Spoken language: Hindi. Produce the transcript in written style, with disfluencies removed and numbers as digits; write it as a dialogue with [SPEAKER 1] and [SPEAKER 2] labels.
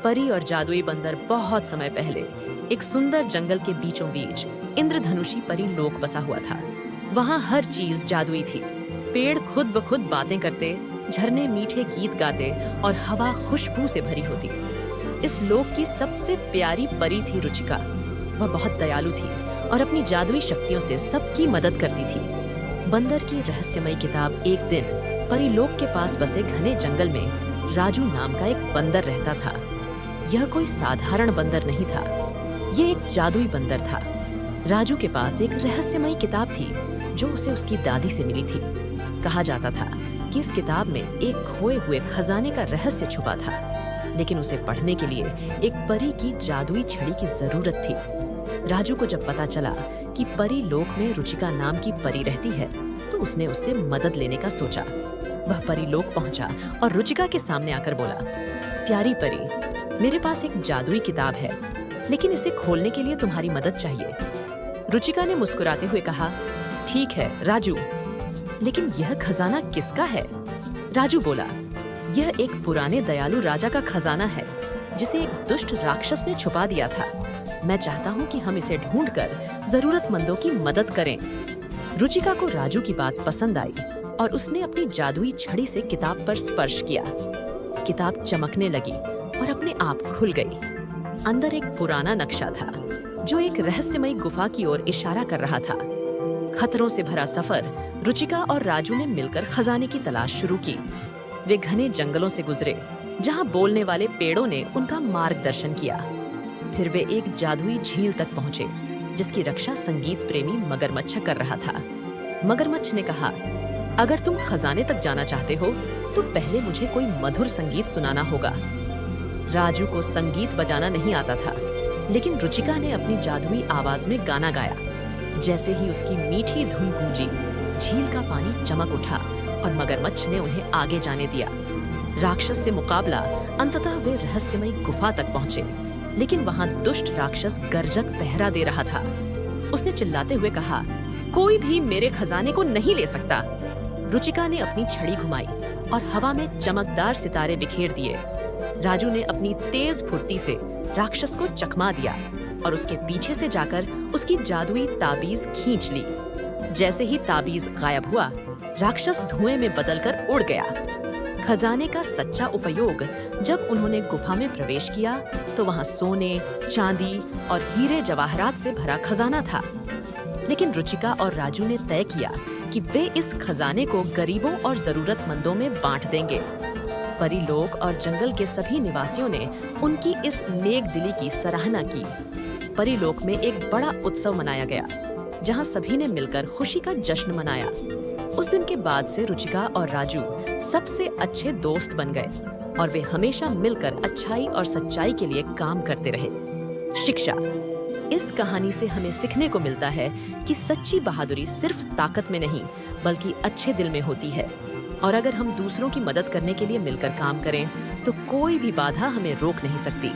[SPEAKER 1] परी और जादुई बंदर बहुत समय पहले एक सुंदर जंगल के बीचों बीच इंद्रधनुषी परी लोक बसा हुआ था। वहाँ हर चीज जादुई थी। पेड़ खुद ब खुद बातें करते, झरने मीठे गीत गाते और हवा खुशबू से भरी होती। इस लोक की सबसे प्यारी परी थी रुचिका। वह बहुत दयालु थी और अपनी जादुई शक्तियों से सबकी मदद करती थी। बंदर की रहस्यमयी किताब एक दिन परीलोक के पास बसे घने जंगल में राजू नाम का एक बंदर रहता था। यह कोई साधारण बंदर नहीं था, यह एक जादुई बंदर था। राजू के पास एक रहस्यमयी किताब थी जो उसे उसकी दादी से मिली थी। कहा जाता था कि इस किताब में एक खोए हुए खजाने का रहस्य छुपा था, लेकिन उसे पढ़ने के लिए एक परी की जादुई छड़ी की जरूरत थी। राजू को जब पता चला कि परी लोक में रुचिका नाम की परी रहती है, तो उसने उससे मदद लेने का सोचा। वह परी लोक पहुंचा और रुचिका के सामने आकर बोला, प्यारी परी, मेरे पास एक जादुई किताब है, लेकिन इसे खोलने के लिए तुम्हारी मदद चाहिए। रुचिका ने मुस्कुराते हुए कहा, ठीक है राजू, लेकिन यह खजाना किसका है? राजू बोला, यह एक पुराने दयालु राजा का खजाना है जिसे एक दुष्ट राक्षस ने छुपा दिया था। मैं चाहता हूँ कि हम इसे ढूंढकर जरूरतमंदों की मदद करें। रुचिका को राजू की बात पसंद आई और उसने अपनी जादुई छड़ी से किताब पर स्पर्श किया। किताब चमकने लगी और अपने आप खुल गई। अंदर एक पुराना नक्शा था जो एक रहस्यमयी गुफा की ओर इशारा कर रहा था। खतरों से भरा सफर रुचिका और राजू ने मिलकर खजाने की तलाश शुरू की। वे घने जंगलों से गुजरे जहां बोलने वाले पेड़ों ने उनका मार्गदर्शन किया। फिर वे एक जादुई झील तक पहुंचे जिसकी रक्षा संगीत प्रेमी मगरमच्छ कर रहा था। मगरमच्छ ने कहा, अगर तुम खजाने तक जाना चाहते हो तो पहले मुझे कोई मधुर संगीत सुनाना होगा। राजू को संगीत बजाना नहीं आता था, लेकिन रुचिका ने अपनी जादुई आवाज में गाना गाया। जैसे ही उसकी मीठी धुन गूंजी, झील का पानी चमक उठा और मगरमच्छ ने उन्हें आगे जाने दिया। राक्षस से मुकाबला, अंततः वे रहस्यमयी गुफा तक पहुंचे, लेकिन वहां दुष्ट राक्षस गर्जक पहरा दे रहा था। उसने चिल्लाते हुए कहा, कोई भी मेरे खजाने को नहीं ले सकता। रुचिका ने अपनी छड़ी घुमाई और हवा में चमकदार सितारे बिखेर दिए। राजू ने अपनी तेज फुर्ती से राक्षस को चकमा दिया और उसके पीछे से जाकर उसकी जादुई ताबीज खींच ली। जैसे ही ताबीज गायब हुआ, राक्षस धुएं में बदलकर उड़ गया। खजाने का सच्चा उपयोग जब उन्होंने गुफा में प्रवेश किया तो वहां सोने, चांदी और हीरे जवाहरात से भरा खजाना था। लेकिन रुचिका और राजू ने तय किया कि वे इस खजाने को गरीबों और जरूरतमंदों में बांट देंगे। परीलोक और जंगल के सभी निवासियों ने उनकी इस नेक दिली की सराहना की। परीलोक में एक बड़ा उत्सव मनाया गया, जहां सभी ने मिलकर खुशी का जश्न मनाया। उस दिन के बाद से रुचिका और राजू सबसे अच्छे दोस्त बन गए और वे हमेशा मिलकर अच्छाई और सच्चाई के लिए काम करते रहे। शिक्षा, इस कहानी से हमें सीखने को मिलता है कि सच्ची बहादुरी सिर्फ ताकत में नहीं, बल्कि अच्छे दिल में होती है। और अगर हम दूसरों की मदद करने के लिए मिलकर काम करें, तो कोई भी बाधा हमें रोक नहीं सकती।